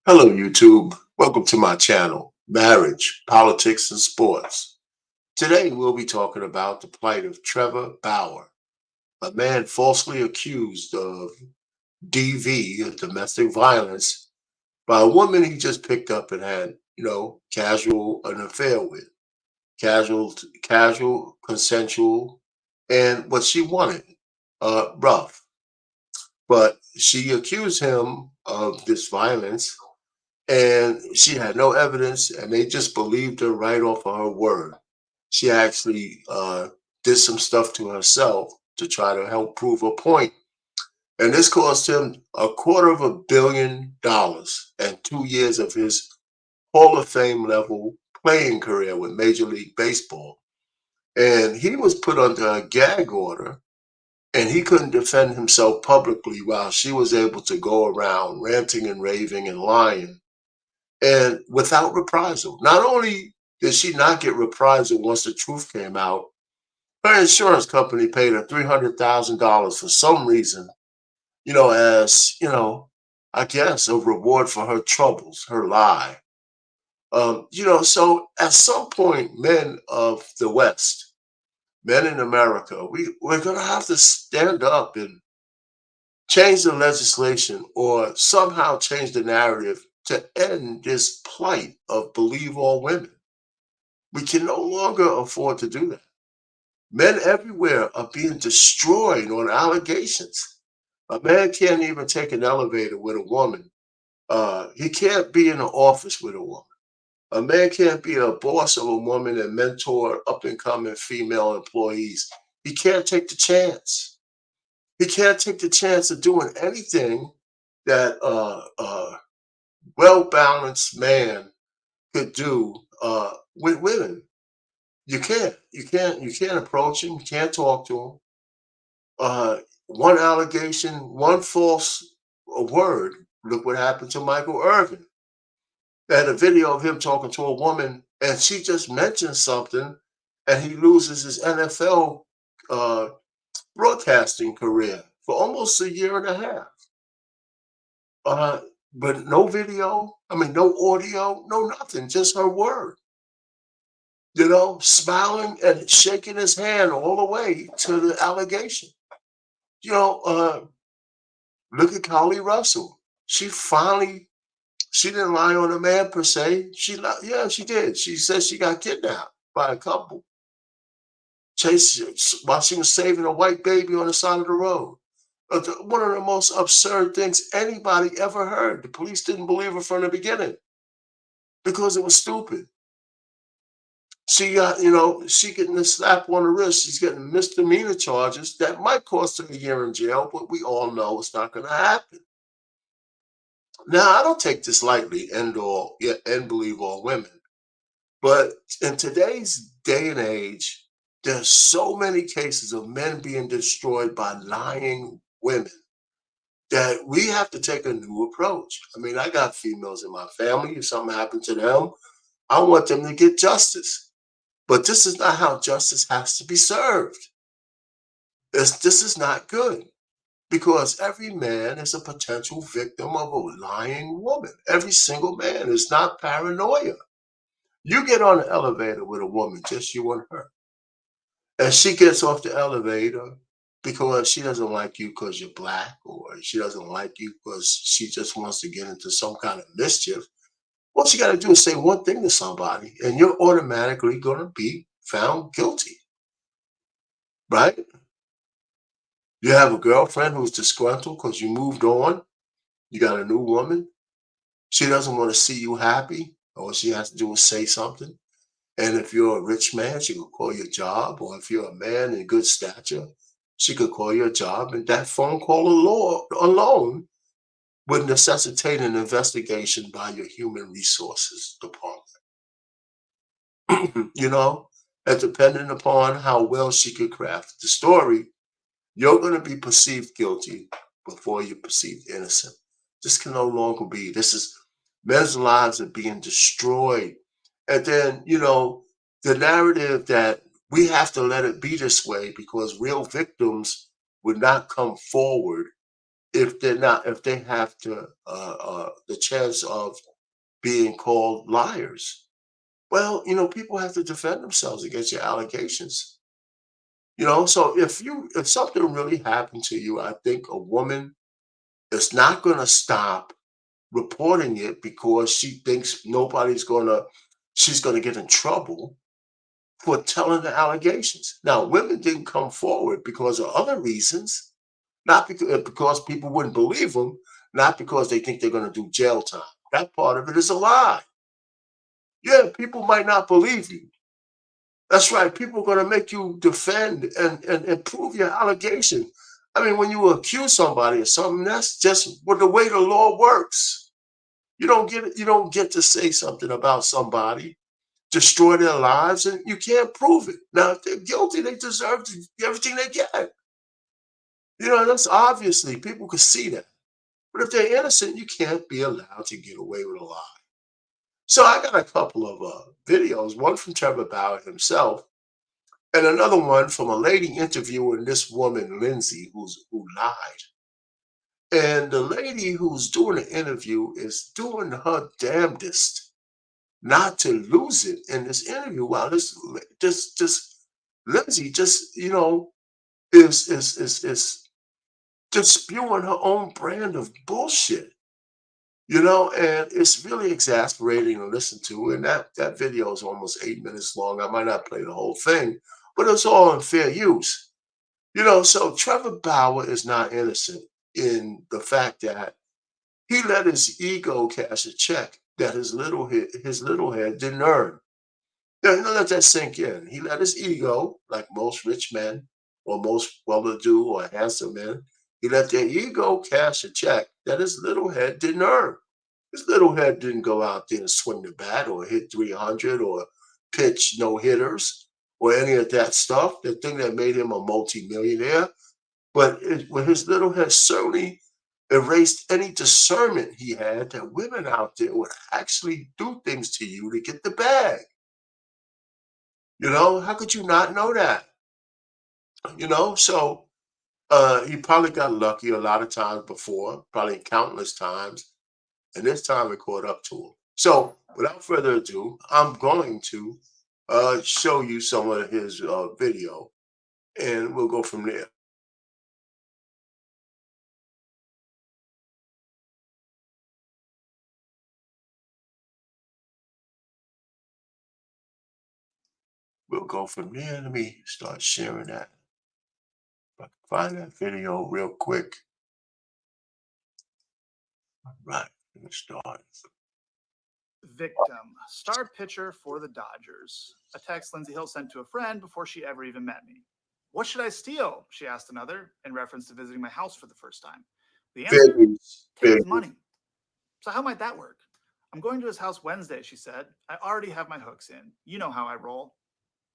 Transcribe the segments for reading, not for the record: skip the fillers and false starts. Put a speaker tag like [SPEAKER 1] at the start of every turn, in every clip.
[SPEAKER 1] Hello, YouTube. Welcome to my channel, Marriage, Politics, and Sports. Today, we'll be talking about the plight of Trevor Bauer, a man falsely accused of DV, domestic violence, by a woman he just picked up and had, casual an affair with, casual, consensual, and what she wanted, rough. But she accused him of this violence and she had no evidence, and they just believed her right off of her word. She actually did some stuff to herself to try to help prove a point, and this cost him $250 million and 2 years of his Hall of Fame level playing career with Major League Baseball. And he was put under a gag order, and he couldn't defend himself publicly while she was able to go around ranting and raving and lying and without reprisal. Not only did she not get reprisal once the truth came out, her insurance company paid her $300,000 for some reason, as, I guess a reward for her troubles, her lie. So at some point, men of the West, men in America, we're going to have to stand up and change the legislation or somehow change the narrative to end this plight of believe all women. We can no longer afford to do that. Men everywhere are being destroyed on allegations. A man can't even take an elevator with a woman. He can't be in an office with a woman. A man can't be a boss of a woman and mentor up and coming female employees. He can't take the chance. He can't take the chance of doing anything that a well balanced man could do with women. You can't. You can't approach him. You can't talk to him. One allegation, one false word. Look what happened to Michael Irvin. They had a video of him talking to a woman, and she just mentioned something, and he loses his NFL uh, broadcasting career for almost a year and a half. Uh, but no video, I mean, no audio, no nothing, just her word. Smiling and shaking his hand all the way to the allegation. You know, uh, Look at Carly Russell. She didn't lie on a man per se. Yeah, she did. She said she got kidnapped by a couple. While she was saving a white baby on the side of the road. One of the most absurd things anybody ever heard. The police didn't believe her from the beginning because it was stupid. She getting a slap on the wrist. She's getting misdemeanor charges that might cost her a year in jail, but we all know it's not going to happen. Now, I don't take this lightly, and believe all women. But in today's day and age, there's so many cases of men being destroyed by lying women that we have to take a new approach. I mean, I got females in my family. If something happened to them, I want them to get justice. But this is not how justice has to be served. This is not good because every man is a potential victim of a lying woman. Every single man is not paranoia. You get on the elevator with a woman, just you and her, and she gets off the elevator because she doesn't like you because you're black, or she doesn't like you because she just wants to get into some kind of mischief. All she got to do is say one thing to somebody, and you're automatically going to be found guilty, right? You have a girlfriend who's disgruntled because you moved on. You got a new woman. She doesn't want to see you happy. All she has to do is say something. And if you're a rich man, she could call your job. Or if you're a man in good stature, she could call your job. And that phone call alone would necessitate an investigation by your human resources department. you know, and depending upon how well she could craft the story, you're going to be perceived guilty before you're perceived innocent. This can no longer be. This is men's lives are being destroyed. And then, the narrative that we have to let it be this way because real victims would not come forward if they have to the chance of being called liars. Well, people have to defend themselves against your allegations. So if something really happened to you, I think a woman is not going to stop reporting it because she thinks she's going to get in trouble for telling the allegations. Now, women didn't come forward because of other reasons, not because people wouldn't believe them, not because they think they're going to do jail time. That part of it is a lie. Yeah, people might not believe you. That's right. People are going to make you defend and prove your allegation. I mean, when you accuse somebody of something, that's just what the way the law works. You don't get to say something about somebody, destroy their lives, and you can't prove it. Now, if they're guilty, they deserve everything they get. That's obviously people can see that. But if they're innocent, you can't be allowed to get away with a lie. So I got a couple of videos, one from Trevor Bauer himself, and another one from a lady interviewing this woman, Lindsay, who lied. And the lady who's doing the interview is doing her damnedest not to lose it in this interview. While this Lindsay just is just spewing her own brand of bullshit. And it's really exasperating to listen to. And that video is almost 8 minutes long. I might not play the whole thing, but it's all in fair use. So Trevor Bauer is not innocent in the fact that he let his ego cash a check that his little head didn't earn. Now, let that sink in. He let his ego, like most rich men or most well-to-do or handsome men, he let their ego cash a check that his little head didn't earn. His little head didn't go out there and swing the bat or hit 300 or pitch no hitters or any of that stuff, the thing that made him a multimillionaire. But when his little head certainly erased any discernment he had that women out there would actually do things to you to get the bag. How could you not know that? So he probably got lucky a lot of times before, probably countless times, and this time it caught up to him. So without further ado, I'm going to show you some of his video, and we'll go from there. We'll go from there. Let me start sharing that. If I can find that video real quick. Right, let's start.
[SPEAKER 2] Victim, star pitcher for the Dodgers. A text Lindsay Hill sent to a friend before she ever even met me. What should I steal? She asked another in reference to visiting my house for the first time. The answer?
[SPEAKER 1] Figures,
[SPEAKER 2] Take his
[SPEAKER 1] figures.
[SPEAKER 2] money. So how might that work? I'm going to his house Wednesday, she said. I already have my hooks in. You know how I roll.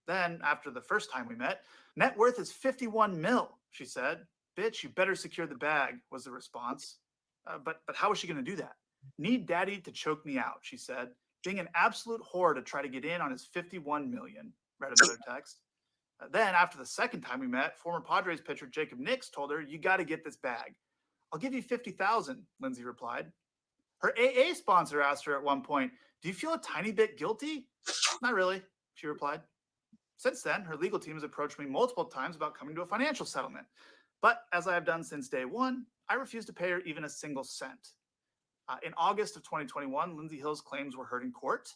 [SPEAKER 2] Then, after the first time we met, net worth is 51 mil, she said. Bitch, you better secure the bag, was the response. But how is she going to do that? Need daddy to choke me out, she said, being an absolute whore to try to get in on his 51 million, read another text. Then, after the second time we met, former Padres pitcher Jacob Nix told her, you got to get this bag. I'll give you 50,000, Lindsay replied. Her AA sponsor asked her at one point, do you feel a tiny bit guilty? Not really, she replied. Since then, her legal team has approached me multiple times about coming to a financial settlement. But as I have done since day one, I refuse to pay her even a single cent. In August of 2021, Lindsay Hill's claims were heard in court.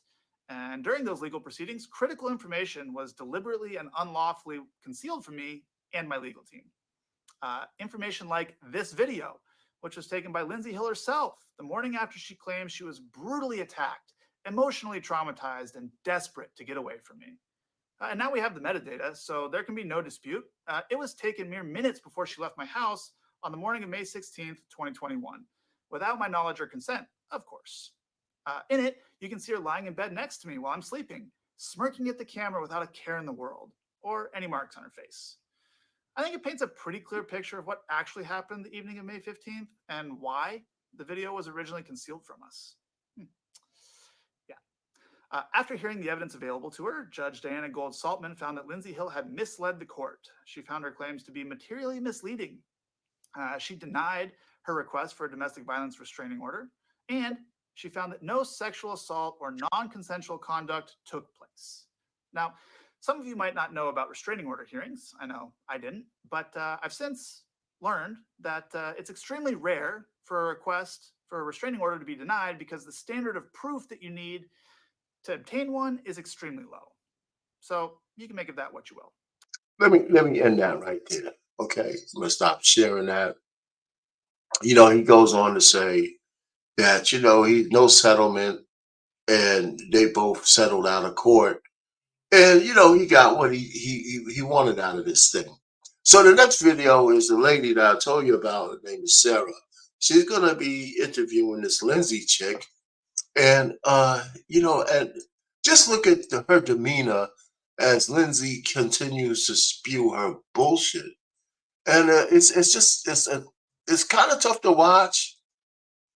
[SPEAKER 2] And during those legal proceedings, critical information was deliberately and unlawfully concealed from me and my legal team. Information like this video, which was taken by Lindsay Hill herself the morning after she claimed she was brutally attacked, emotionally traumatized, and desperate to get away from me. And now we have the metadata, so there can be no dispute. It was taken mere minutes before she left my house on the morning of May 16th, 2021, without my knowledge or consent, of course. In it, you can see her lying in bed next to me while I'm sleeping, smirking at the camera without a care in the world, or any marks on her face. I think it paints a pretty clear picture of what actually happened the evening of May 15th and why the video was originally concealed from us. After hearing the evidence available to her, Judge Diana Gold Saltman found that Lindsay Hill had misled the court. She found her claims to be materially misleading. She denied her request for a domestic violence restraining order, and she found that no sexual assault or non consensual conduct took place. Now, some of you might not know about restraining order hearings. I know I didn't, but I've since learned that it's extremely rare for a request for a restraining order to be denied because the standard of proof that you need to obtain one is extremely low. So you can make of that what you will.
[SPEAKER 1] Let me end that right there. Okay, I'm gonna stop sharing that. He goes on to say that he no settlement, and they both settled out of court, and he got what he wanted out of this thing. So the next video is the lady that I told you about. Her name is Sarah. She's gonna be interviewing this Lindsay chick, and and just look at her demeanor as Lindsay continues to spew her bullshit, and it's kind of tough to watch,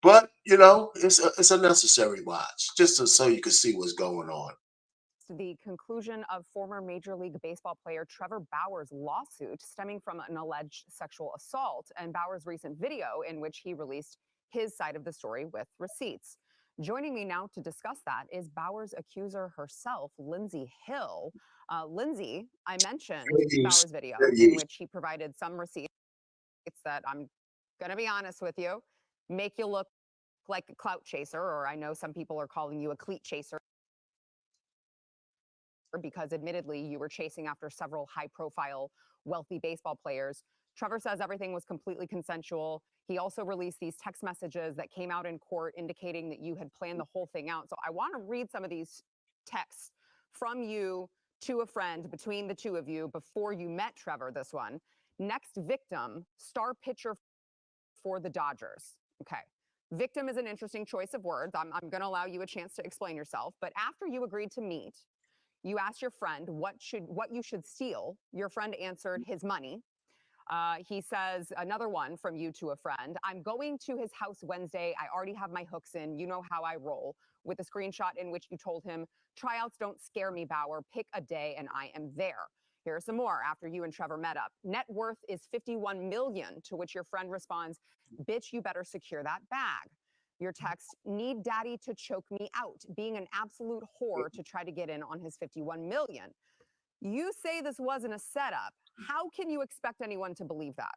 [SPEAKER 1] but it's a necessary watch just so you can see what's going on.
[SPEAKER 3] The conclusion of former Major League Baseball player Trevor Bauer's lawsuit stemming from an alleged sexual assault and Bauer's recent video in which he released his side of the story with receipts. Joining me now to discuss that is Bauer's accuser herself, Lindsay Hill. Lindsay, I mentioned Bauer's video in which he provided some receipts that I'm going to be honest with you, make you look like a clout chaser, or I know some people are calling you a cleat chaser, because admittedly you were chasing after several high-profile, wealthy baseball players. Trevor says everything was completely consensual. He also released these text messages that came out in court indicating that you had planned the whole thing out. So I want to read some of these texts from you to a friend between the two of you before you met Trevor, this one. Next victim, star pitcher for the Dodgers. Okay. Victim is an interesting choice of words. I'm going to allow you a chance to explain yourself. But after you agreed to meet, you asked your friend what you should steal. Your friend answered his money. He says, another one from you to a friend, I'm going to his house Wednesday. I already have my hooks in. You know how I roll. With a screenshot in which you told him, tryouts don't scare me, Bauer. Pick a day and I am there. Here are some more after you and Trevor met up. Net worth is $51 million, to which your friend responds, bitch, you better secure that bag. Your text, need daddy to choke me out, being an absolute whore to try to get in on his $51 million. You say this wasn't a setup. How can you expect anyone to believe that?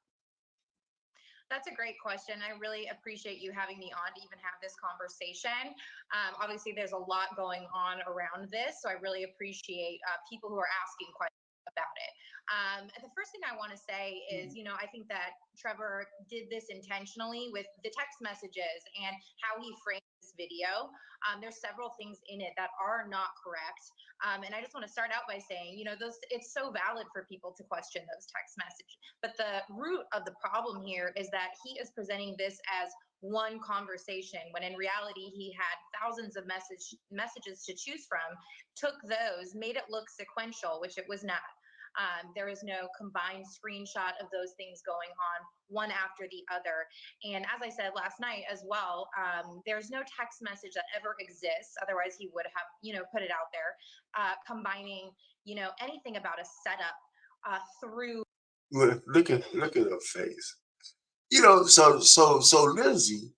[SPEAKER 4] That's a great question. I really appreciate you having me on to even have this conversation. Obviously, there's a lot going on around this, so I really appreciate people who are asking questions about it. The first thing I want to say is, I think that Trevor did this intentionally with the text messages and how he framed this video. There's several things in it that are not correct. And I just want to start out by saying, it's so valid for people to question those text messages. But the root of the problem here is that he is presenting this as one conversation, when in reality he had thousands of messages to choose from, took those, made it look sequential, which it was not. There is no combined screenshot of those things going on one after the other. And as I said last night as well, there's no text message that ever exists. Otherwise, he would have, put it out there, combining, anything about a setup through.
[SPEAKER 1] Look at her face. So Lindsay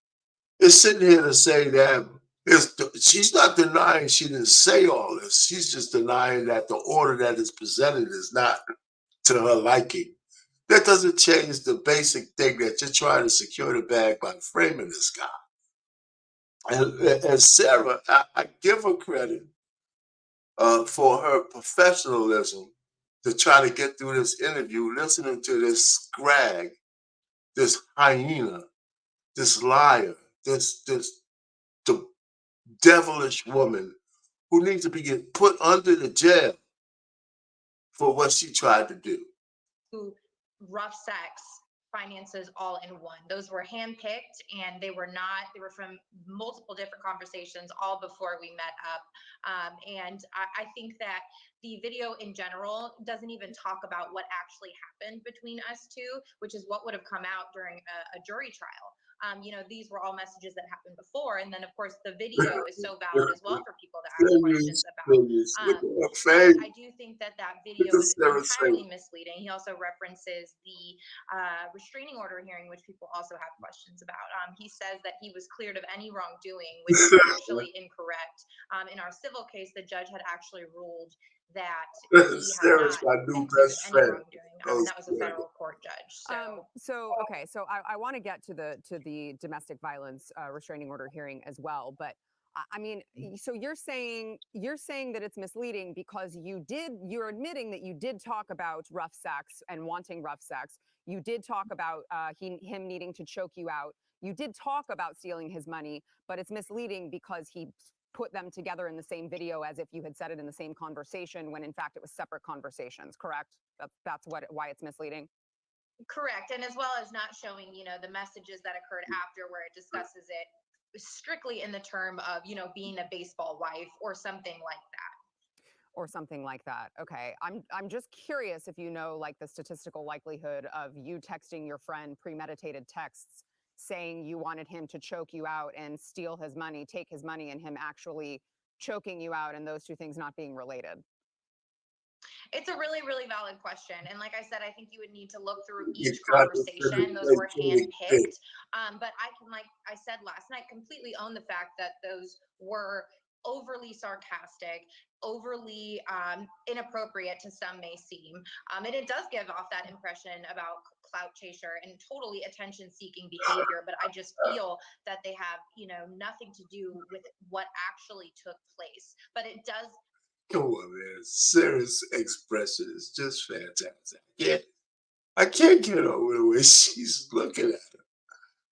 [SPEAKER 1] is sitting here to say that she's not denying she didn't say all this. She's just denying that the order that is presented is not to her liking. That doesn't change the basic thing that you're trying to secure the bag by framing this guy. And Sarah, I give her credit for her professionalism to try to get through this interview, listening to this Scragg, this hyena, this liar, this the devilish woman who needs to be put under the jail for what she tried to do.
[SPEAKER 4] Rough sex, finances, all in one. Those were handpicked, and they were from multiple different conversations all before we met up. And I think that the video in general doesn't even talk about what actually happened between us two, which is what would have come out during a jury trial. these were all messages that happened before. And then, of course, the video is so valid as well for people to ask questions about.
[SPEAKER 1] Look at her
[SPEAKER 4] So
[SPEAKER 1] face.
[SPEAKER 4] I do think that
[SPEAKER 1] Look
[SPEAKER 4] video
[SPEAKER 1] at
[SPEAKER 4] is
[SPEAKER 1] Sarah's
[SPEAKER 4] entirely
[SPEAKER 1] face.
[SPEAKER 4] misleading. He also references the restraining order hearing, which people also have questions about. He says that he was cleared of any wrongdoing, which is actually incorrect. In our civil case, the judge had actually ruled that he had
[SPEAKER 1] Sarah's
[SPEAKER 4] not
[SPEAKER 1] my new
[SPEAKER 4] been cleared of
[SPEAKER 1] best
[SPEAKER 4] any
[SPEAKER 1] friend.
[SPEAKER 4] wrongdoing.
[SPEAKER 1] Oh,
[SPEAKER 4] That was a federal court judge.
[SPEAKER 3] So okay, so I want to get to the domestic violence restraining order hearing as well, but I mean, so you're saying that it's misleading because you're admitting that you did talk about rough sex and wanting rough sex. You did talk about him needing to choke you out. You did talk about stealing his money, but it's misleading because he put them together in the same video as if you had said it in the same conversation when in fact it was separate conversations, correct? That's why it's misleading.
[SPEAKER 4] Correct. And as well as not showing, the messages that occurred after where it discusses it strictly in the term of, being a baseball wife or something like that.
[SPEAKER 3] Or something like that. Okay. I'm just curious if you know like the statistical likelihood of you texting your friend premeditated texts saying you wanted him to choke you out and steal his money, take his money, and him actually choking you out, and those two things not being related.
[SPEAKER 4] It's a really, really valid question. And like I said, I think you would need to look through
[SPEAKER 1] you
[SPEAKER 4] each
[SPEAKER 1] got to
[SPEAKER 4] conversation. Those
[SPEAKER 1] finish
[SPEAKER 4] were
[SPEAKER 1] that
[SPEAKER 4] handpicked. But I can, like I said last night, completely own the fact that those were overly sarcastic, overly inappropriate to some may seem. And it does give off that impression about clout chaser and totally attention seeking behavior. But I just feel that they have, nothing to do with what actually took place. But it does.
[SPEAKER 1] Come on, man. Sarah's expression is just fantastic. I can't get over the way she's looking at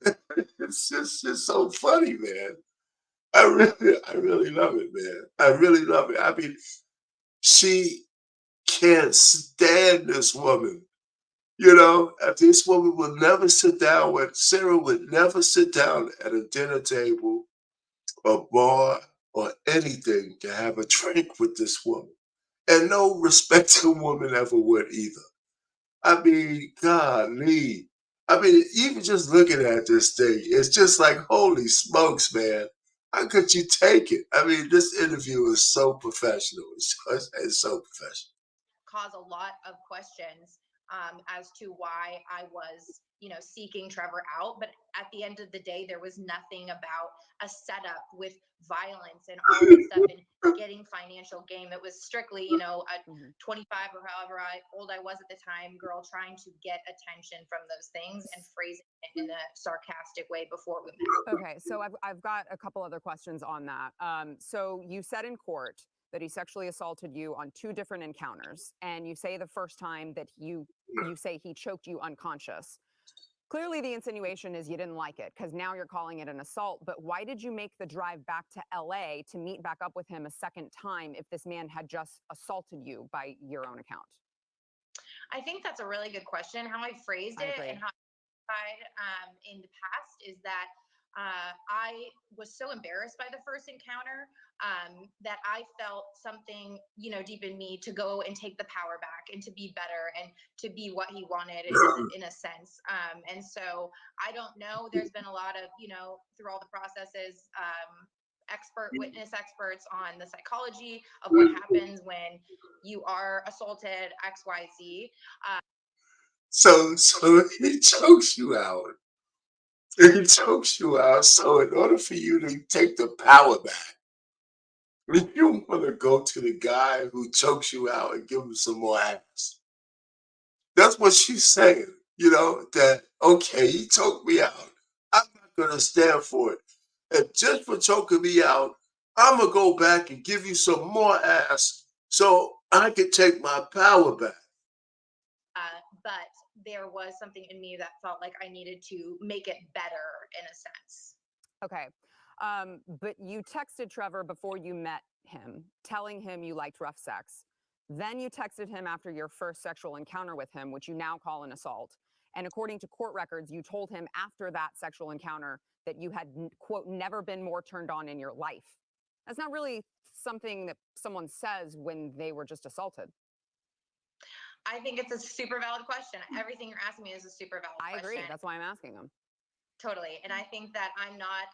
[SPEAKER 1] her. It's so funny, man. I really love it, man. I really love it. I mean, she can't stand this woman. This woman will never sit down with Sarah would never sit down at a dinner table, a bar, or anything to have a drink with this woman. And no respecting woman ever would either. I mean, golly. I mean, even just looking at this thing, it's just like, holy smokes, man. How could you take it? I mean, this interview is so professional. It's so professional.
[SPEAKER 4] Cause a lot of questions as to why I was, seeking Trevor out. But at the end of the day, there was nothing about a setup with violence and all this stuff and getting financial gain. It was strictly, a 25 or however old I was at the time, girl trying to get attention from those things and phrasing it in a sarcastic way before we met.
[SPEAKER 3] Okay, so I've got a couple other questions on that. So you said in court that he sexually assaulted you on 2 different encounters, and you say the first time that you say he choked you unconscious. Clearly, the insinuation is you didn't like it because now you're calling it an assault. But why did you make the drive back to LA to meet back up with him a second time if this man had just assaulted you by your own account?
[SPEAKER 4] I think that's a really good question. How I phrased it and how in the past is that I was so embarrassed by the first encounter that I felt something, deep in me to go and take the power back and to be better and to be what he wanted in a sense. And so I don't know. There's been a lot of, through all the processes, witness experts on the psychology of what happens when you are assaulted, XYZ.
[SPEAKER 1] So he chokes you out. He chokes you out. So in order for you to take the power back, you want to go to the guy who chokes you out and give him some more ass. That's what she's saying. That okay, he choked me out. I'm not gonna stand for it. And just for choking me out, I'm gonna go back and give you some more ass so I can take my power back.
[SPEAKER 4] But there was something in me that felt like I needed to make it better in a sense.
[SPEAKER 3] Okay. But you texted Trevor before you met him, telling him you liked rough sex. Then you texted him after your first sexual encounter with him, which you now call an assault. And according to court records, you told him after that sexual encounter that you had, quote, never been more turned on in your life. That's not really something that someone says when they were just assaulted.
[SPEAKER 4] I think it's a super valid question. Everything you're asking me is a super valid question.
[SPEAKER 3] I agree. That's why I'm asking them.
[SPEAKER 4] Totally. And I think that I'm not,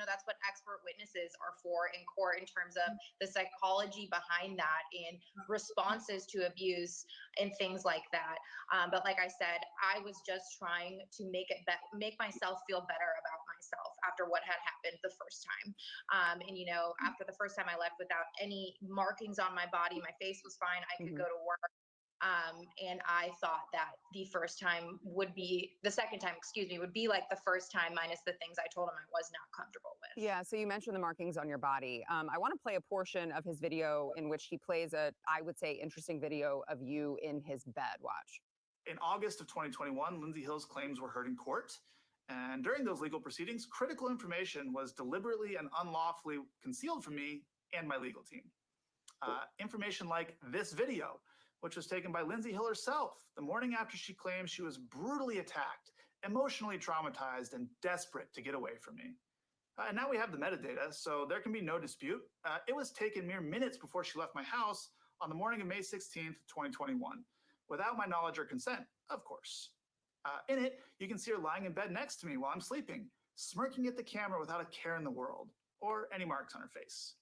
[SPEAKER 4] that's what expert witnesses are for in court in terms of the psychology behind that and responses to abuse and things like that. But like I said, I was just trying to make myself feel better about myself after what had happened the first time. After the first time I left without any markings on my body, my face was fine. I could go to work. And I thought that the second time, would be like the first time minus the things I told him I was not comfortable with.
[SPEAKER 3] Yeah, so you mentioned the markings on your body. I want to play a portion of his video in which he plays I would say, interesting video of you in his bed. Watch.
[SPEAKER 2] In August of 2021, Lindsay Hill's claims were heard in court. And during those legal proceedings, critical information was deliberately and unlawfully concealed from me and my legal team. Information like this video, which was taken by Lindsay Hill herself the morning after she claimed she was brutally attacked, emotionally traumatized, and desperate to get away from me. And now we have the metadata, so there can be no dispute. It was taken mere minutes before she left my house on the morning of May 16th, 2021, without my knowledge or consent, of course. In it, you can see her lying in bed next to me while I'm sleeping, smirking at the camera without a care in the world, or any marks on her face.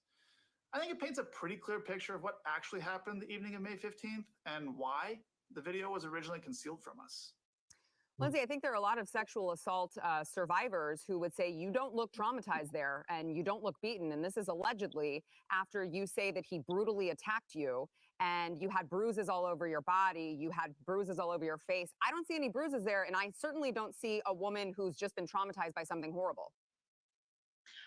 [SPEAKER 2] I think it paints a pretty clear picture of what actually happened the evening of May 15th and why the video was originally concealed from us.
[SPEAKER 3] Lindsay, I think there are a lot of sexual assault survivors who would say you don't look traumatized there and you don't look beaten. And this is allegedly after you say that he brutally attacked you and you had bruises all over your body. You had bruises all over your face. I don't see any bruises there. And I certainly don't see a woman who's just been traumatized by something horrible.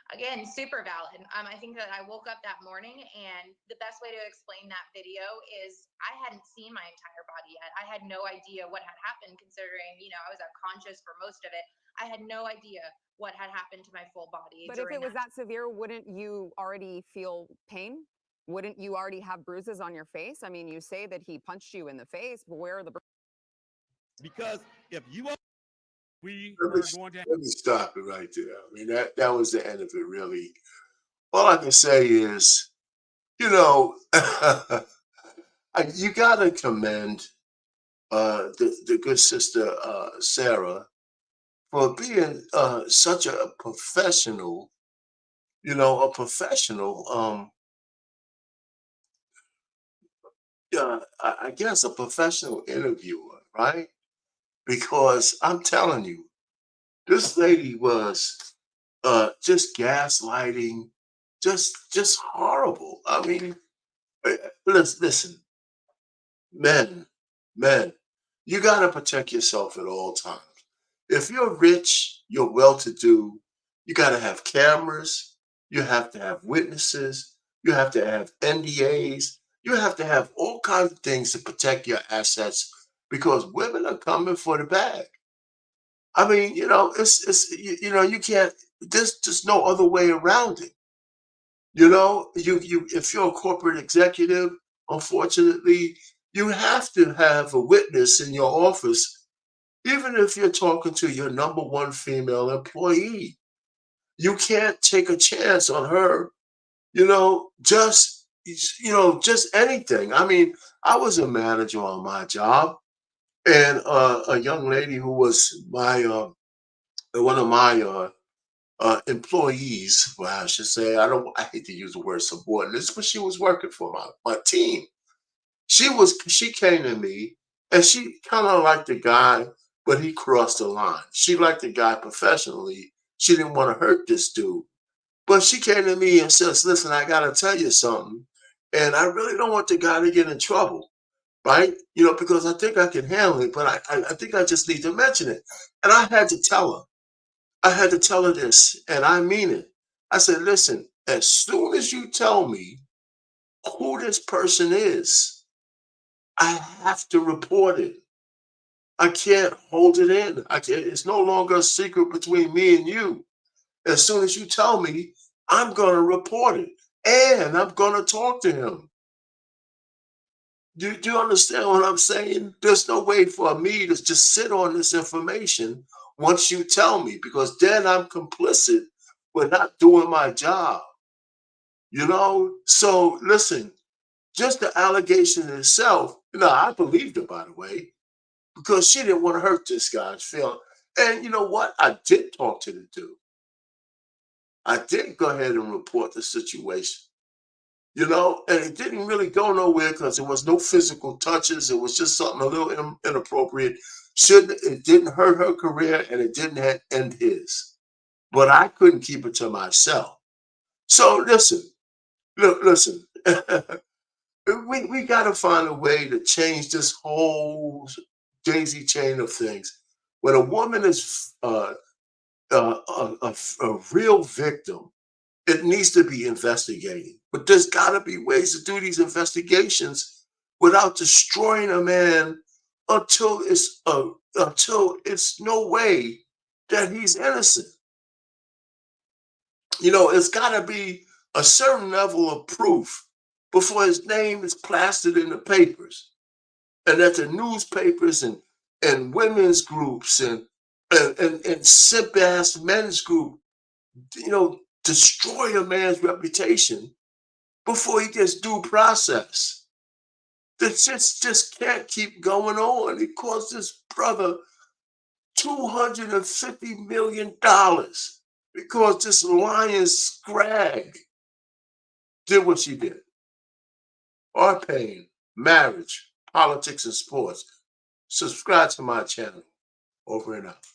[SPEAKER 4] Again, super valid. I think that I woke up that morning and the best way to explain that video is I hadn't seen my entire body yet. I had no idea what had happened considering, I was unconscious for most of it. I had no idea what had happened to my full body.
[SPEAKER 3] But if it was that severe, wouldn't you already feel pain? Wouldn't you already have bruises on your face? I mean, you say that he punched you in the face, but where are the bruises?
[SPEAKER 5] Because if you are, we
[SPEAKER 1] Let
[SPEAKER 5] are
[SPEAKER 1] me,
[SPEAKER 5] going to.
[SPEAKER 1] let me stop it right there. I mean, that was the end of it, really. All I can say is, you got to commend the good sister Sarah for being such a professional, I guess a professional interviewer, right? Because I'm telling you, this lady was just gaslighting, just horrible. I mean, listen, men, men, you got to protect yourself at all times. If you're rich, you're well-to-do, you got to have cameras, you have to have witnesses, you have to have NDAs, you have to have all kinds of things to protect your assets because women are coming for the bag. I mean, you can't. There's just no other way around it. If you're a corporate executive, unfortunately, you have to have a witness in your office, even if you're talking to your number one female employee. You can't take a chance on her, just anything. I mean, I was a manager on my job, and a young lady who was one of my employees, well, I should say, I hate to use the word subordinates, but she was working for my team. She came to me and she kind of liked the guy, but he crossed the line. She liked the guy professionally. She didn't want to hurt this dude. But she came to me and says, listen, I gotta tell you something. And I really don't want the guy to get in trouble, right? Because I think I can handle it, but I think I just need to mention it. And I had to tell her. I had to tell her this, and I mean it. I said, listen, as soon as you tell me who this person is, I have to report it. I can't hold it in. It's no longer a secret between me and you. As soon as you tell me, I'm going to report it and I'm going to talk to him. Do you understand what I'm saying? There's no way for me to just sit on this information once you tell me, because then I'm complicit with not doing my job. So listen, just the allegation itself, I believed her, by the way, because she didn't want to hurt this guy's feeling. And you know what? I did talk to the dude. I did go ahead and report the situation, and it didn't really go nowhere because there was no physical touches. It was just something a little inappropriate. Shouldn't It didn't hurt her career and it didn't end his. But I couldn't keep it to myself. So listen, listen. We got to find a way to change this whole daisy chain of things. When a woman is a real victim, it needs to be investigated. But there's got to be ways to do these investigations without destroying a man until it's no way that he's innocent. It's got to be a certain level of proof before his name is plastered in the papers, and that the newspapers and women's groups and simp ass men's group, destroy a man's reputation before he gets due process. This just can't keep going on. It cost this brother $250 million because this lying Scragg did what she did. Our pain, marriage, politics, and sports. Subscribe to my channel. Over and out.